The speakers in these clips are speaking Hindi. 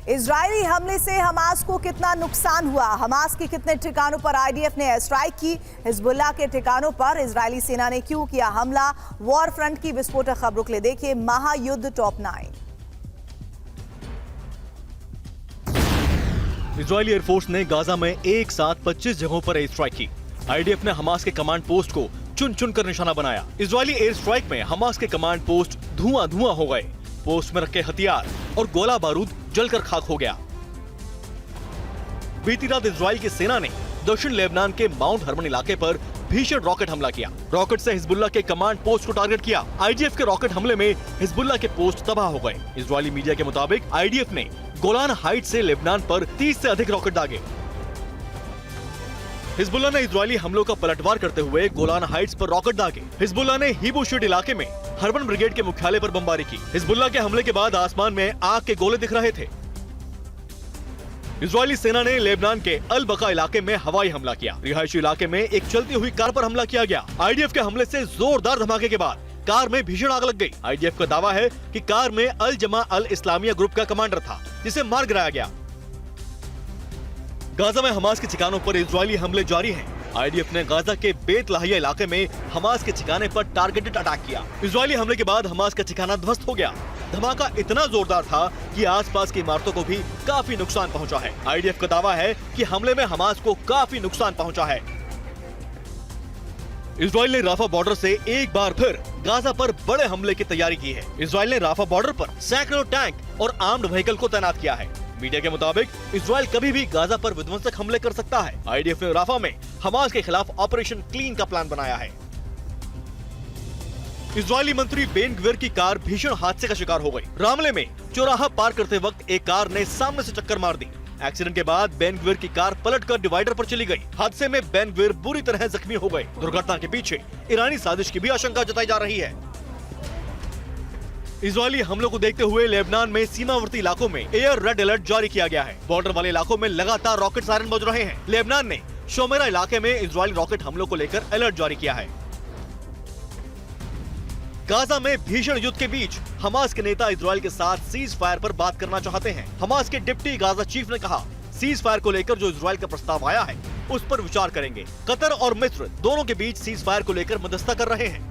इजरायली हमले से हमास को कितना नुकसान हुआ, हमास के कितने ठिकानों पर आईडीएफ ने एयर स्ट्राइक की, हिजबुल्लाह के ठिकानों पर इजरायली सेना ने क्यों किया हमला, वॉर फ्रंट की विस्फोटक खबरों के लिए देखिए महायुद्ध टॉप 9। इजरायली एयरफोर्स ने गाजा में एक साथ 25 जगहों पर एयर स्ट्राइक की। आईडीएफ ने हमास के कमांड पोस्ट को चुन चुन कर निशाना बनाया। इजरायली एयर स्ट्राइक में हमास के कमांड पोस्ट धुआं धुआं हो गए। पोस्ट में रखे हथियार और गोला बारूद जलकर खाक हो गया। बीती रात इजराइल की सेना ने दक्षिण लेबनान के माउंट हर्मन इलाके पर भीषण रॉकेट हमला किया। रॉकेट से हिजबुल्लाह के कमांड पोस्ट को टारगेट किया। आईडीएफ के रॉकेट हमले में हिजबुल्लाह के पोस्ट तबाह हो गए। इजरायली मीडिया के मुताबिक आईडीएफ ने गोलान हाइट से लेबनान पर 30 से अधिक रॉकेट दागे। हिजबुल्लाह ने इजरायली हमलों का पलटवार करते हुए गोलान हाइट्स पर रॉकेट दागे। हिजबुल्लाह ने हिबुशिट इलाके में हर्मन ब्रिगेड के मुख्यालय पर बमबारी की। हिजबुल्लाह के हमले के बाद आसमान में आग के गोले दिख रहे थे। इजरायली सेना ने लेबनान के अल बका इलाके में हवाई हमला किया। रिहायशी इलाके में एक चलती हुई कार पर हमला किया गया। आईडीएफ के हमले से जोरदार धमाके के बाद कार में भीषण आग लग गई। आईडीएफ का दावा है कि कार में अल जमा अल इस्लामिया ग्रुप का कमांडर था, जिसे मार गिराया गया। गाजा में हमास के ठिकानों पर इजरायली हमले जारी हैं। आईडीएफ ने गाजा के बेत लाहिया इलाके में हमास के ठिकाने पर टारगेटेड अटैक किया। इजरायली हमले के बाद हमास का ठिकाना ध्वस्त हो गया। धमाका इतना जोरदार था कि आसपास की इमारतों को भी काफी नुकसान पहुंचा है। आईडीएफ का दावा है कि हमले में हमास को काफी नुकसान पहुंचा है। इजराइल ने राफा बॉर्डर से एक बार फिर गाजा पर बड़े हमले की तैयारी की है। इजराइल ने राफा बॉर्डर पर सैकड़ों टैंक और आर्म्ड व्हीकल को तैनात किया है। मीडिया के मुताबिक इजराइल कभी भी गाजा पर विध्वंसक हमले कर सकता है। आईडीएफ ने राफा में हमास के खिलाफ ऑपरेशन क्लीन का प्लान बनाया है। इजरायली मंत्री बेन ग्विर की कार भीषण हादसे का शिकार हो गई। रामले में चौराहा पार करते वक्त एक कार ने सामने से टक्कर मार दी। एक्सीडेंट के बाद बेन ग्विर की कार पलटकर डिवाइडर पर चली गई। हादसे में बेन ग्विर बुरी तरह जख्मी हो गए। दुर्घटना के पीछे ईरानी साजिश की भी आशंका जताई जा रही है। इजरायली हमलों को देखते हुए लेबनान में सीमावर्ती इलाकों में एयर रेड अलर्ट जारी किया गया है। बॉर्डर वाले इलाकों में लगातार रॉकेट सायरन बज रहे हैं। लेबनान ने शोमेरा इलाके में इजरायली रॉकेट हमलों को लेकर अलर्ट जारी किया है। गाजा में भीषण युद्ध के बीच हमास के नेता इजराइल के साथ सीज फायर पर बात करना चाहते हैं। हमास के डिप्टी गाजा चीफ ने कहा, सीज फायर को लेकर जो इजराइल का प्रस्ताव आया है उस पर विचार करेंगे। कतर और मिस्र दोनों के बीच सीज फायर को लेकर मध्यस्थता कर रहे हैं।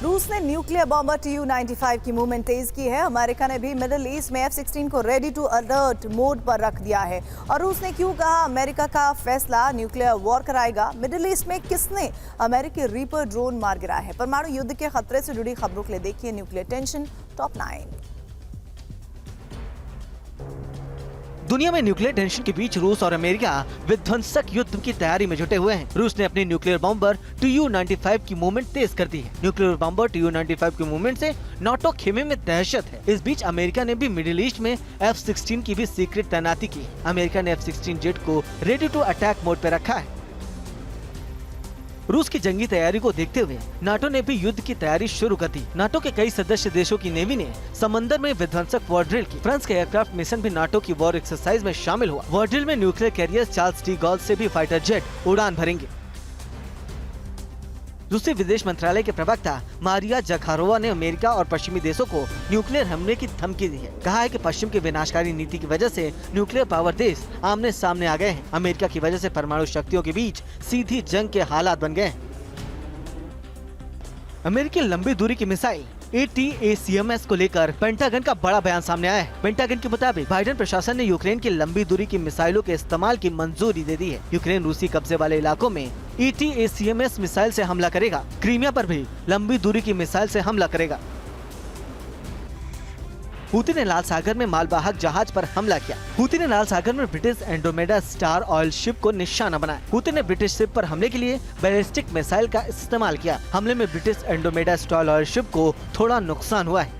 रूस ने न्यूक्लियर बॉम्बर Tu-95 की मूवमेंट तेज की है। अमेरिका ने भी मिडिल ईस्ट में F-16 को रेडी टू अलर्ट मोड पर रख दिया है। और रूस ने क्यों कहा अमेरिका का फैसला न्यूक्लियर वॉर कराएगा, मिडिल ईस्ट में किसने अमेरिकी रीपर ड्रोन मार गिराया है, परमाणु युद्ध के खतरे से जुड़ी खबरों के लिए देखिए न्यूक्लियर टेंशन टॉप 9। दुनिया में न्यूक्लियर टेंशन के बीच रूस और अमेरिका विध्वंसक युद्ध की तैयारी में जुटे हुए हैं। रूस ने अपनी न्यूक्लियर बॉम्बर Tu-95 की मूवमेंट तेज कर दी है। न्यूक्लियर बॉम्बर Tu-95 की मूवमेंट से नाटो खेमे में दहशत है। इस बीच अमेरिका ने भी मिडिल ईस्ट में F-16 की भी सीक्रेट तैनाती की। अमेरिका ने F-16 जेट को रेडी टू अटैक मोड पे रखा है। रूस की जंगी तैयारी को देखते हुए नाटो ने भी युद्ध की तैयारी शुरू कर दी। नाटो के कई सदस्य देशों की नेवी ने समंदर में विध्वंसक वॉर ड्रिल की। फ्रांस का एयरक्राफ्ट मिशन भी नाटो की वॉर एक्सरसाइज में शामिल हुआ। वॉर ड्रिल में nuclear carrier Charles de Gaulle से भी फाइटर जेट उड़ान भरेंगे। रूसी विदेश मंत्रालय के प्रवक्ता मारिया जखारोवा ने अमेरिका और पश्चिमी देशों को न्यूक्लियर हमले की धमकी दी है। कहा है कि पश्चिम की विनाशकारी नीति की वजह से न्यूक्लियर पावर देश आमने सामने आ गए हैं। अमेरिका की वजह से परमाणु शक्तियों के बीच सीधी जंग के हालात बन गए हैं। अमेरिकी लंबी दूरी की मिसाइल ATACMS को लेकर पेंटागन का बड़ा बयान सामने आया है। पेंटागन के मुताबिक बाइडेन प्रशासन ने यूक्रेन की लंबी दूरी की मिसाइलों के इस्तेमाल की मंजूरी दे दी है। यूक्रेन रूसी कब्जे वाले इलाकों में ATACMS मिसाइल से हमला करेगा। क्रीमिया पर भी लंबी दूरी की मिसाइल से हमला करेगा। हूती ने लाल सागर में मालवाहक जहाज पर हमला किया। हूती ने लाल सागर में British Andromeda star oil ship को निशाना बनाया। हूती ने ब्रिटिश शिप पर हमले के लिए बैलिस्टिक मिसाइल का इस्तेमाल किया। हमले में British Andromeda star oil ship को थोड़ा नुकसान हुआ है।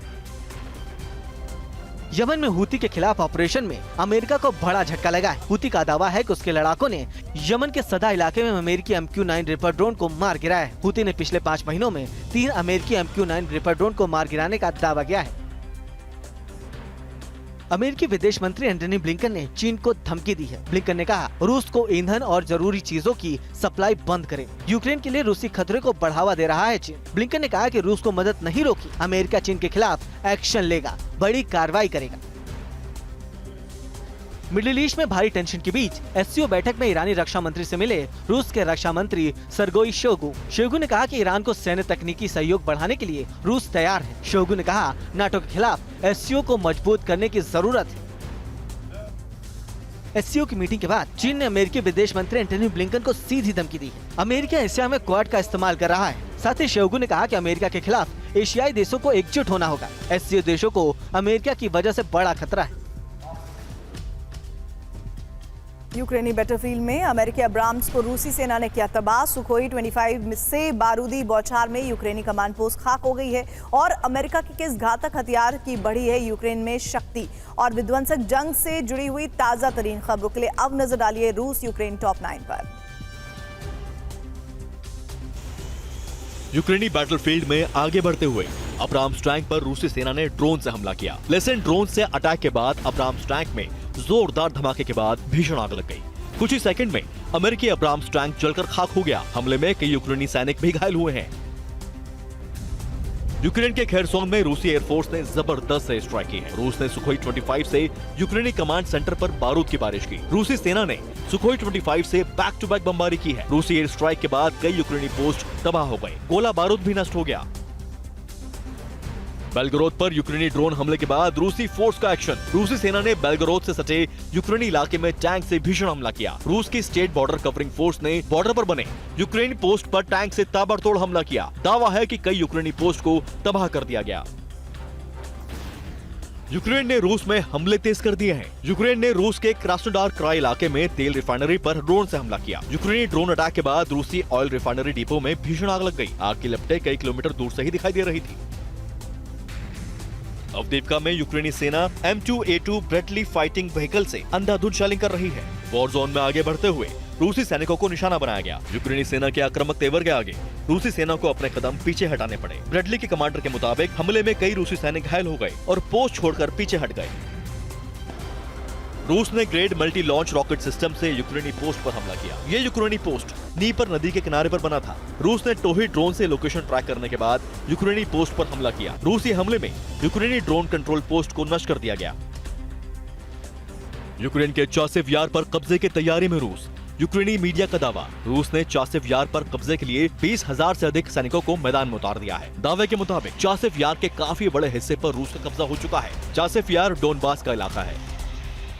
यमन में हूती के खिलाफ ऑपरेशन में अमेरिका को बड़ा झटका लगा है। हूती का दावा है कि उसके लड़ाकों ने यमन के सदा इलाके में अमेरिकी MQ-9 रिपर ड्रोन को मार गिराया है। हूती ने पिछले 5 महीनों में 3 अमेरिकी MQ-9 रिपर ड्रोन को मार गिराने का दावा किया है। अमेरिकी विदेश मंत्री एंटनी ब्लिंकन ने चीन को धमकी दी है। ब्लिंकन ने कहा रूस को ईंधन और जरूरी चीजों की सप्लाई बंद करे। यूक्रेन के लिए रूसी खतरे को बढ़ावा दे रहा है चीन। ब्लिंकन ने कहा कि रूस को मदद नहीं रोकी, अमेरिका चीन के खिलाफ एक्शन लेगा, बड़ी कार्रवाई करेगा। मिडिल ईस्ट में भारी टेंशन के बीच एससीओ बैठक में ईरानी रक्षा मंत्री से मिले रूस के रक्षा मंत्री सर्गेई शोइगु ने कहा कि ईरान को सैन्य तकनीकी सहयोग बढ़ाने के लिए रूस तैयार है। शोइगु ने कहा नाटो के खिलाफ एससीओ को मजबूत करने की जरूरत है। एससीओ की मीटिंग के बाद चीन ने अमेरिकी विदेश मंत्री एंटनी ब्लिंकन को सीधी धमकी दी है। अमेरिका एशिया में क्वाड का इस्तेमाल कर रहा है। साथ ही शोइगु ने कहा कि अमेरिका के खिलाफ एशियाई देशों को एकजुट होना होगा। एससीओ देशों को अमेरिका की वजह से बड़ा खतरा है। यूक्रेनी बैटलफील्ड में अमेरिकी अब्राम्स को रूसी सेना ने किया तबाह। सुखोई 25 से बारूदी बौछार में यूक्रेनी कमांड पोस्ट खाक हो गई है और अमेरिका के किस घातक हथियार की बढ़ी है यूक्रेन में शक्ति। और विध्वंसक जंग से जुड़ी हुई ताजा तरीन खबरों के लिए अब नजर डालिए रूस यूक्रेन टॉप 9 पर। यूक्रेनी बैटलफील्ड में आगे बढ़ते हुए अब्राम्स टैंक पर रूसी सेना ने ड्रोन से हमला किया। लेकिन ड्रोन से अटैक के बाद अब्राम्स टैंक में जोरदार धमाके के बाद भीषण आग लग गई। कुछ ही सेकंड में अमेरिकी अब्राम्स टैंक जलकर खाक हो गया। हमले में कई यूक्रेनी सैनिक भी घायल हुए हैं। यूक्रेन के खेरसोन में रूसी एयरफोर्स ने जबरदस्त से स्ट्राइक की है। रूस ने सुखोई 25 से यूक्रेनी कमांड सेंटर पर बारूद की बारिश की। रूसी सेना ने सुखोई 25 से बैक टू बैक बमबारी की है। रूसी एयर स्ट्राइक के बाद कई यूक्रेनी पोस्ट तबाह हो गए। गोला बारूद भी नष्ट हो गया। बेलगोरोद पर यूक्रेनी ड्रोन हमले के बाद रूसी फोर्स का एक्शन। रूसी सेना ने बेलगोरोद से सटे यूक्रेनी इलाके में टैंक से भीषण हमला किया। रूस की स्टेट बॉर्डर कवरिंग फोर्स ने बॉर्डर पर बने यूक्रेनी पोस्ट पर टैंक से ताबड़तोड़ हमला किया। दावा है कि कई यूक्रेनी पोस्ट को तबाह कर दिया गया। यूक्रेन ने रूस में हमले तेज कर दिए हैं। यूक्रेन ने रूस के क्रास्नोडार क्राई इलाके में तेल रिफाइनरी पर ड्रोन से हमला किया। यूक्रेनी ड्रोन अटैक के बाद रूसी ऑयल रिफाइनरी डिपो में भीषण आग लग गई। आग की लपटें कई किलोमीटर दूर से ही दिखाई दे रही थी। अवदीपका में यूक्रेनी सेना M2A2 ब्रेडली फाइटिंग व्हीकल से अंधाधुंध शेलिंग कर रही है। वॉर जोन में आगे बढ़ते हुए रूसी सैनिकों को निशाना बनाया गया। यूक्रेनी सेना के आक्रामक तेवर के आगे रूसी सेना को अपने कदम पीछे हटाने पड़े। ब्रेडली के कमांडर के मुताबिक हमले में कई रूसी सैनिक घायल हो गए और पोस्ट छोड़कर पीछे हट गए। रूस ने grade multi launch rocket system से यूक्रेनी पोस्ट पर हमला किया। ये यूक्रेनी पोस्ट नीपर नदी के किनारे पर बना था। रूस ने टोही ड्रोन से लोकेशन ट्रैक करने के बाद यूक्रेनी पोस्ट पर हमला किया। रूसी हमले में यूक्रेनी ड्रोन कंट्रोल पोस्ट को नष्ट कर दिया गया। यूक्रेन के चासिव यार पर कब्जे की तैयारी में रूस। यूक्रेनी मीडिया का दावा, रूस ने चासिव यार पर कब्जे के लिए 20,000 से अधिक सैनिकों को मैदान में उतार दिया है। दावे के मुताबिक चासिव यार के काफी बड़े हिस्से पर रूस का कब्जा हो चुका है। चासिव यार डोनबास का इलाका है।